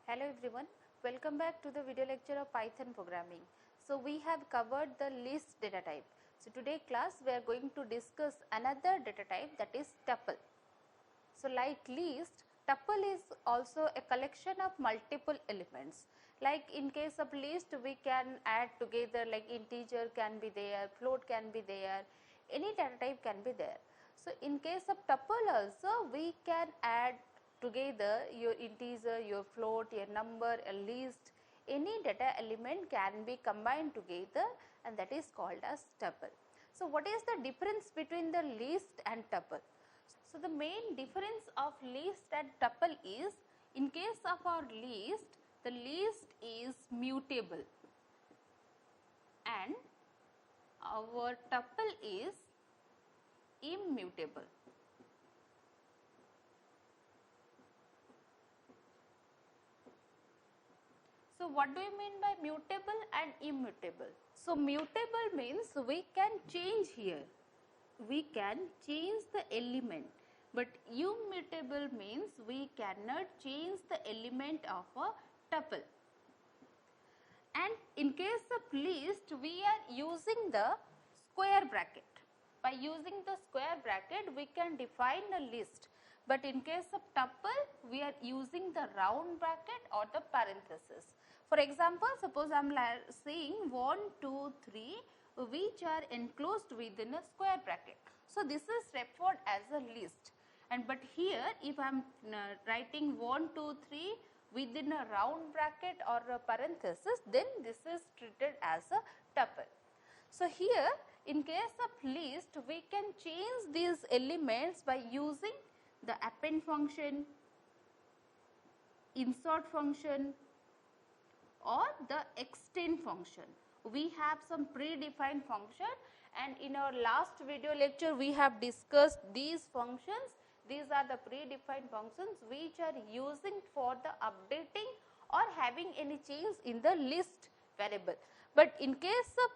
Hello everyone, welcome back to the video lecture of Python programming. So we have covered the list data type. So today class we are going to discuss another data type, that is tuple. So like list, tuple is also a collection of multiple elements. Like in case of list we can add together, like integer can be there, float can be there, any data type can be there. So in case of tuple also we can add together your integer, your float, your number, a list, any data element can be combined together, and that is called as tuple. So what is the difference between the list and tuple? So the main difference of list and tuple is, in case of our list, the list is mutable and our tuple is immutable. So what do you mean by mutable and immutable? So mutable means we can change here, we can change the element, but immutable means we cannot change the element of a tuple. And in case of list we are using the square bracket. By using the square bracket we can define a list, but in case of tuple we are using the round bracket or the parenthesis. For example, suppose I am saying 1, 2, 3 which are enclosed within a square bracket. So this is referred as a list, and but here if I am writing 1, 2, 3 within a round bracket or a parenthesis, then this is treated as a tuple. So here in case of list we can change these elements by using the append function, insert function or the extend function. We have some predefined function, and in our last video lecture we have discussed these functions. These are the predefined functions which are using for the updating or having any change in the list variable. But in case of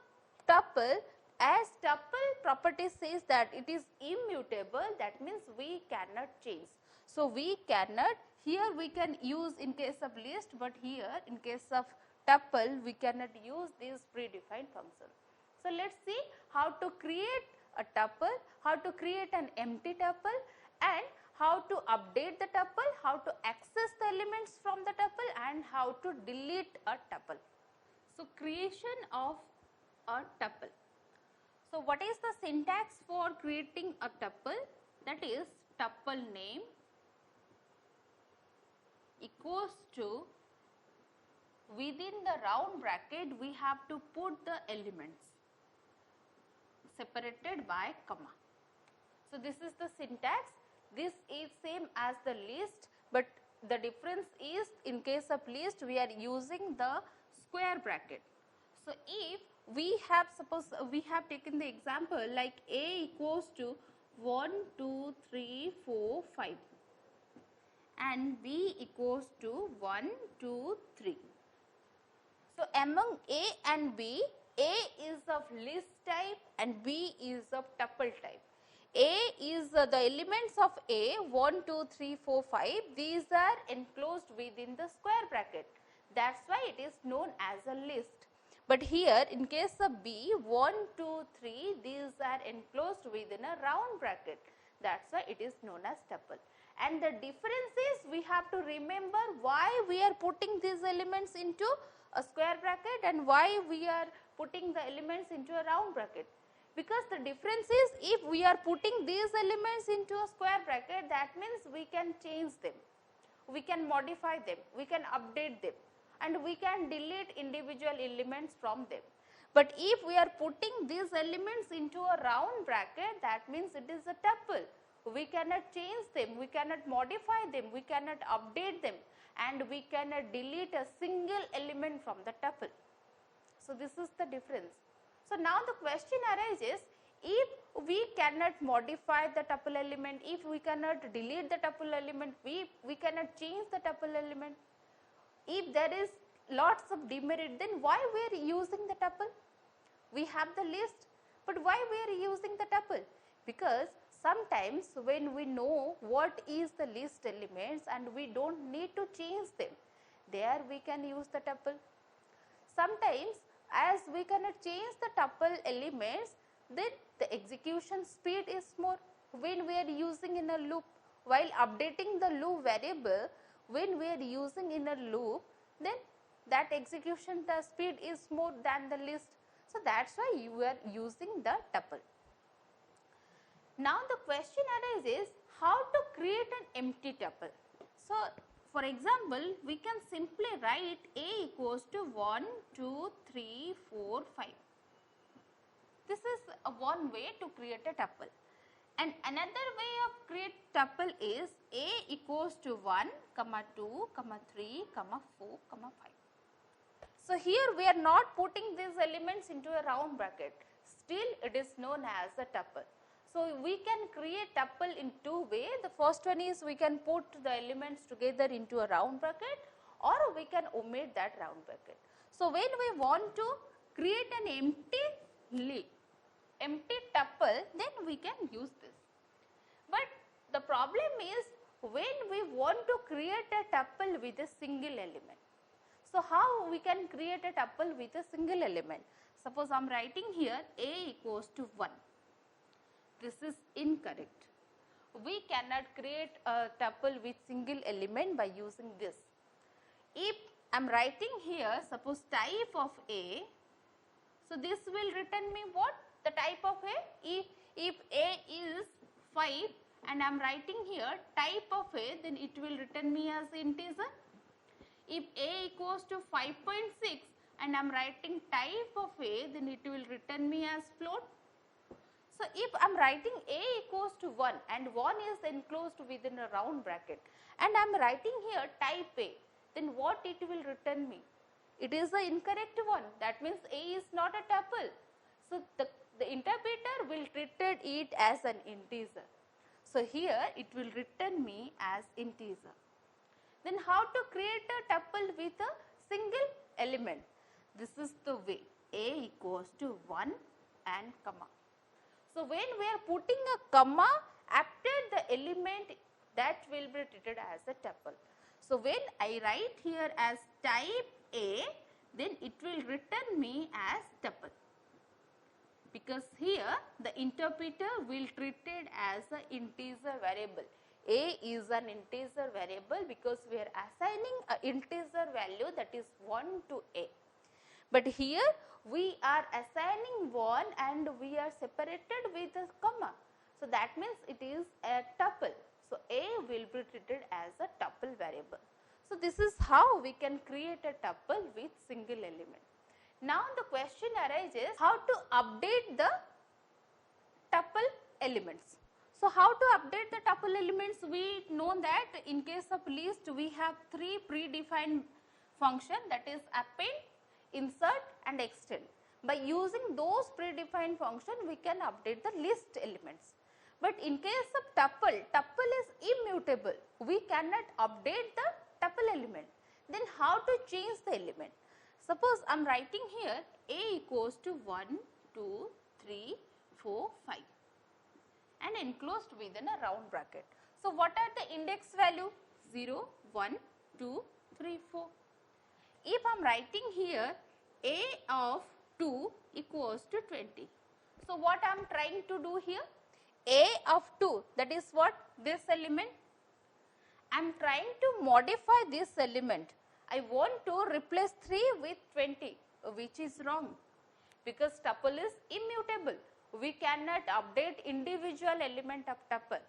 tuple, as tuple property says that it is immutable, that means we cannot change. So we cannot, here we can use in case of list, but here in case of tuple we cannot use these predefined functions. So let us see how to create a tuple, how to create an empty tuple, and how to update the tuple, how to access the elements from the tuple, and how to delete a tuple. So creation of a tuple. So what is the syntax for creating a tuple? That is, tuple name equals to, within the round bracket we have to put the elements separated by comma. So this is the syntax. This is same as the list, but the difference is in case of list we are using the square bracket. So if we have, suppose we have taken the example like A equals to 1, 2, 3, 4, 5 and B equals to 1, 2, 3. So among A and B, A is of list type and B is of tuple type. A is the elements of A 1, 2, 3, 4, 5, these are enclosed within the square bracket. That is why it is known as a list. But here in case of B 1, 2, 3, these are enclosed within a round bracket. That is why it is known as tuple. And the difference is we have to remember why we are putting these elements into a square bracket and why we are putting the elements into a round bracket. Because the difference is, if we are putting these elements into a square bracket, that means we can change them, we can modify them, we can update them, and we can delete individual elements from them. But if we are putting these elements into a round bracket, that means it is a tuple. We cannot change them, we cannot modify them, we cannot update them, and we cannot delete a single element from the tuple. So this is the difference. So now the question arises, if we cannot modify the tuple element, if we cannot delete the tuple element, we cannot change the tuple element, if there is lots of demerit, then why we are using the tuple? We have the list, but why we are using the tuple? Because sometimes when we know what is the list elements and we don't need to change them, there we can use the tuple. Sometimes as we cannot change the tuple elements, then the execution speed is more when we are using in a loop. While updating the loop variable, when we are using in a loop, then that execution speed is more than the list. So that's why you are using the tuple. Now the question arises, how to create an empty tuple. So for example, we can simply write A equals to 1, 2, 3, 4, 5. This is one way to create a tuple. And another way of create tuple is A equals to 1, 2, 3, 4, 5. So here we are not putting these elements into a round bracket. Still it is known as a tuple. So we can create tuple in two ways. The first one is we can put the elements together into a round bracket, or we can omit that round bracket. So when we want to create an empty tuple, then we can use this. But the problem is when we want to create a tuple with a single element. So how we can create a tuple with a single element? Suppose I am writing here A equals to 1. This is incorrect. We cannot create a tuple with single element by using this. If I am writing here, suppose type of A, so this will return me what? The type of A. If A is 5 and I am writing here type of A, then it will return me as integer. If A equals to 5.6 and I am writing type of A, then it will return me as float. So if I am writing A equals to 1 and 1 is enclosed within a round bracket and I am writing here type A, then what it will return me? It is the incorrect one. That means A is not a tuple. So the interpreter will treat it as an integer. So here it will return me as integer. Then how to create a tuple with a single element? This is the way. A equals to 1 and comma. So when we are putting a comma after the element, that will be treated as a tuple. So when I write here as type A, then it will return me as tuple. Because here the interpreter will treat it as an integer variable. A is an integer variable because we are assigning an integer value, that is 1 to A. But here we are assigning 1 and we are separated with a comma. So that means it is a tuple. So A will be treated as a tuple variable. So this is how we can create a tuple with single element. Now the question arises, how to update the tuple elements. So how to update the tuple elements? We know that in case of list we have three predefined functions, that is append, insert and extend. By using those predefined functions we can update the list elements. But in case of tuple is immutable. We cannot update the tuple element. Then how to change the element? Suppose I am writing here A equals to 1, 2, 3, 4, 5 and enclosed within a round bracket. So what are the index value? 0, 1, 2, 3, 4. If I am writing here A of 2 equals to 20. So what I am trying to do here? A of 2, that is what? This element. I am trying to modify this element. I want to replace 3 with 20, which is wrong because tuple is immutable. We cannot update individual element of tuple.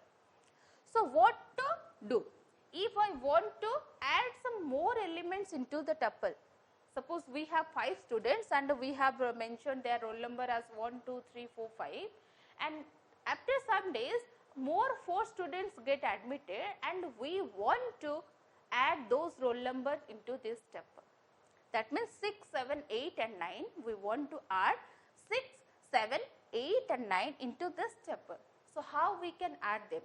So what to do? If I want to add some more elements into the tuple, suppose we have 5 students and we have mentioned their roll number as 1, 2, 3, 4, 5 and after some days more 4 students get admitted and we want to add those roll number into this tuple. That means 6, 7, 8 and 9 we want to add 6, 7, 8 and 9 into this tuple. So how we can add them?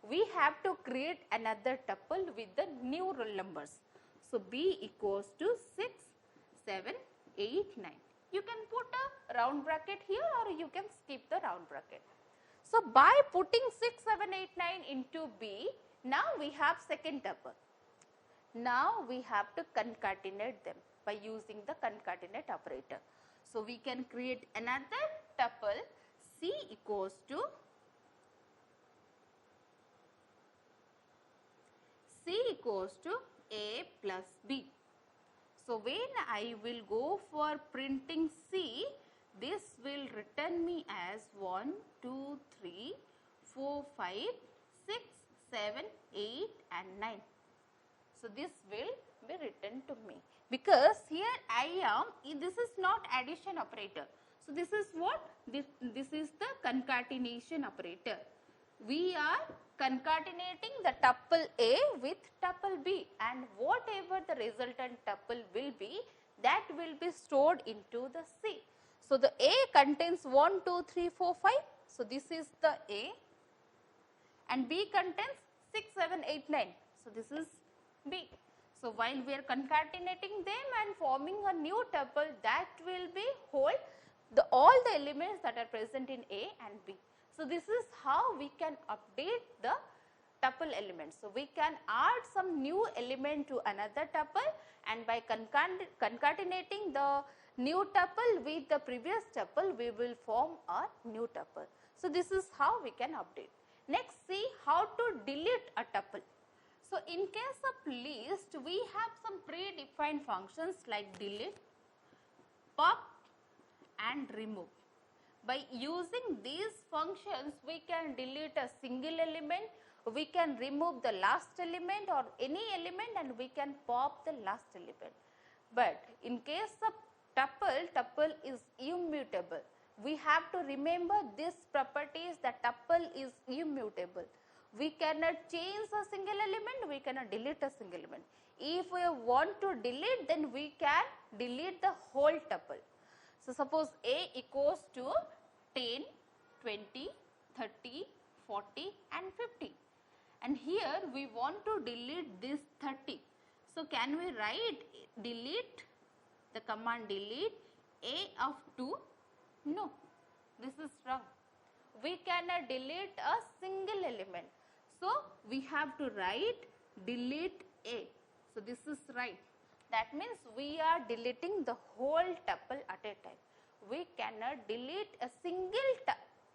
We have to create another tuple with the new roll numbers. So B equals to 6, 7, 8, 9. You can put a round bracket here or you can skip the round bracket. So by putting 6, 7, 8, 9 into B, now we have second tuple. Now we have to concatenate them by using the concatenate operator. So we can create another tuple C equals to A plus B. So when I will go for printing C, this will return me as 1, 2, 3, 4, 5, 6, 7, 8 and 9. So this will be written to me, because here this is not addition operator. So this is what? This is the concatenation operator. We are concatenating the tuple A with tuple B, and whatever the resultant tuple will be, that will be stored into the C. So the A contains 1, 2, 3, 4, 5. So this is the A, and B contains 6, 7, 8, 9. So this is B. So while we are concatenating them and forming a new tuple, that will be hold all the elements that are present in A and B. So this is how we can update the tuple elements. So we can add some new element to another tuple, and by concatenating the new tuple with the previous tuple, we will form a new tuple. So this is how we can update. Next, see how to delete a tuple. So in case of list, we have some predefined functions like delete, pop and remove. By using these functions, we can delete a single element, we can remove the last element or any element, and we can pop the last element. But in case of tuple is immutable. We have to remember this property is that tuple is immutable. We cannot change a single element, we cannot delete a single element. If we want to delete, then we can delete the whole tuple. So suppose A equals to 10, 20, 30, 40 and 50. And here we want to delete this 30. So can we write delete, the command delete A of 2? No, this is wrong. We cannot delete a single element. So we have to write delete A. So this is right. That means we are deleting the whole tuple at a time. We cannot delete a single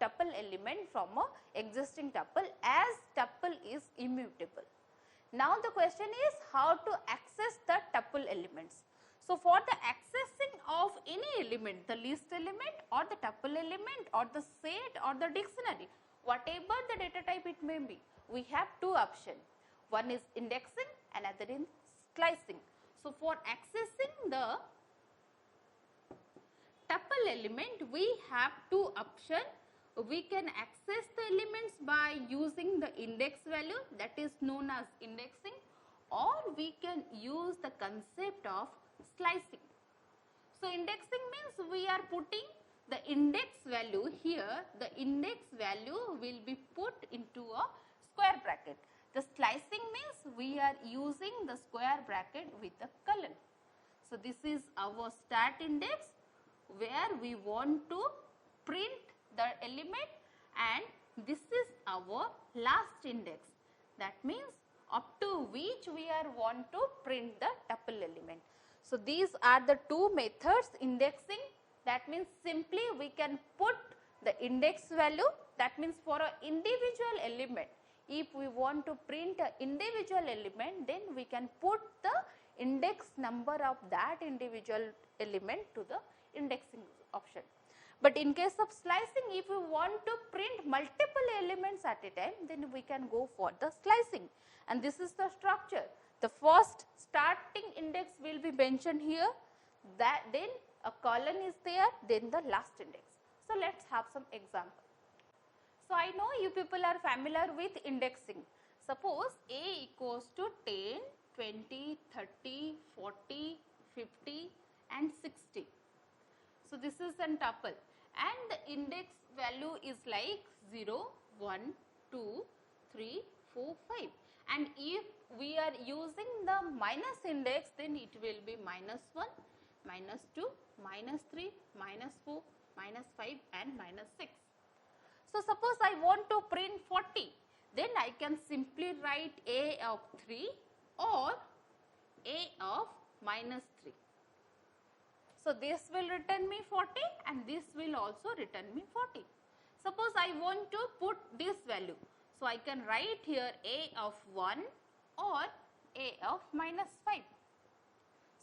tuple element from a existing tuple, as tuple is immutable. Now the question is how to access the tuple elements. So for the accessing of any element, the list element or the tuple element or the set or the dictionary, whatever the data type it may be, we have two options. One is indexing, another is slicing. So for accessing the tuple element, we have two options. We can access the elements by using the index value, that is known as indexing, or we can use the concept of slicing. So indexing means we are putting the index value here, the index value will be put into a square bracket. The slicing means we are using the square bracket with the colon. So this is our start index where we want to print the element, and this is our last index. That means up to which we are want to print the tuple element. So these are the two methods indexing. That means simply we can put the index value, that means for an individual element. If we want to print an individual element, then we can put the index number of that individual element to the indexing option. But in case of slicing, if we want to print multiple elements at a time, then we can go for the slicing. And this is the structure. The first starting index will be mentioned here, that then a colon is there, then the last index. So let's have some example. So I know you people are familiar with indexing. Suppose A equals to 10, 20, 30, 40, 50 and 60. So this is an tuple, and the index value is like 0, 1, 2, 3, 4, 5. And if we are using the minus index, then it will be -1, -2, -3, -4, -5 and -6. So suppose I want to print 40, then I can simply write A of 3, or A of minus 3. So this will return me 40 and this will also return me 40. Suppose I want to put this value. So I can write here A of 1 or A of minus 5.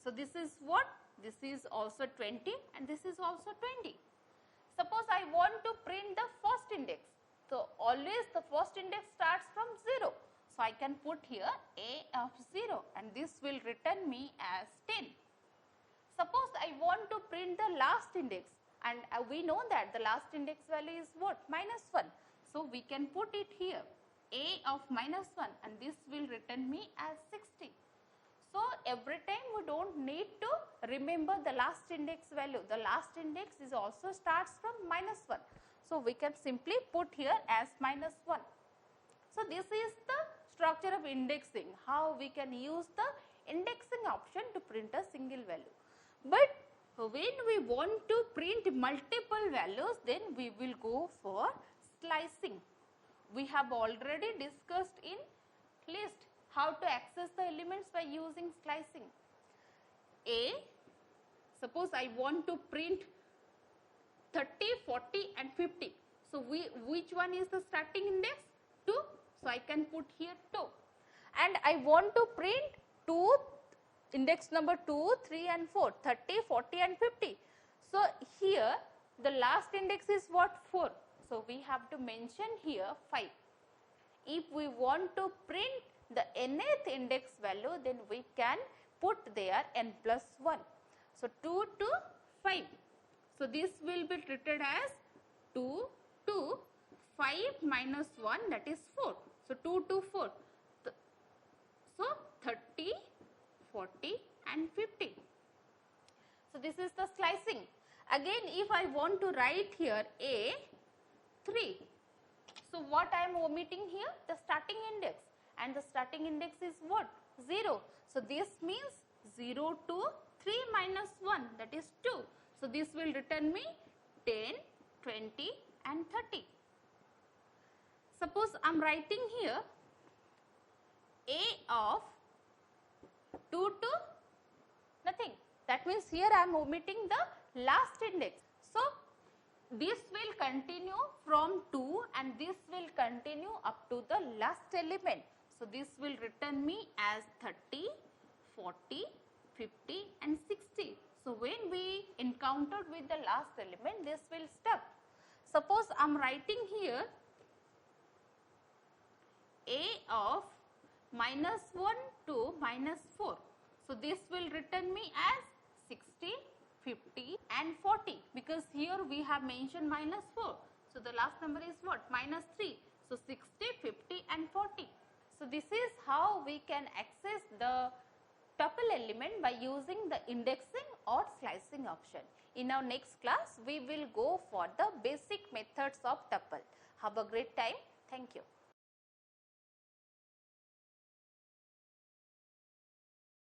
So this is what? This is also 20 and this is also 20. Suppose I want to print the first index. So always the first index starts from 0. So I can put here A of 0 and this will return me as 10. Suppose I want to print the last index and we know that the last index value is what? Minus 1. So we can put it here A of minus 1 and this will return me as 60. So every time we don't need to remember the last index value. The last index is also starts from minus 1. So we can simply put here as minus 1. So this is the structure of indexing, how we can use the indexing option to print a single value. But when we want to print multiple values, then we will go for slicing. We have already discussed in list how to access the elements by using slicing. A, suppose I want to print 30, 40 and 50. So which one is the starting index? 2. So I can put here 2. And I want to print 2, index number 2, 3 and 4, 30, 40 and 50. So here the last index is what? 4. So we have to mention here 5. If we want to print the nth index value, then we can put there n plus 1. So 2 to 5. So this will be treated as 2 to 5 minus 1, that is 4. So 2 to 4. So 30, 40 and 50. So this is the slicing. Again, if I want to write here A 3. So what I am omitting here? The starting index. And the starting index is what? 0. So this means 0 to 3 minus 1, that is 2. So this will return me 10, 20 and 30. Suppose I am writing here A of 2 to nothing. That means here I am omitting the last index. So this will continue from 2 and this will continue up to the last element. So this will return me as 30, 40, 50 and 60. So when we encountered with the last element, this will stop. Suppose I am writing here A of minus 1 to minus 4. So this will return me as 60, 50 and 40 because here we have mentioned minus 4. So the last number is what? Minus 3. So 60, 50 and 40. So this is how we can access the tuple element by using the indexing or slicing option. In our next class, we will go for the basic methods of tuple. Have a great time. Thank you.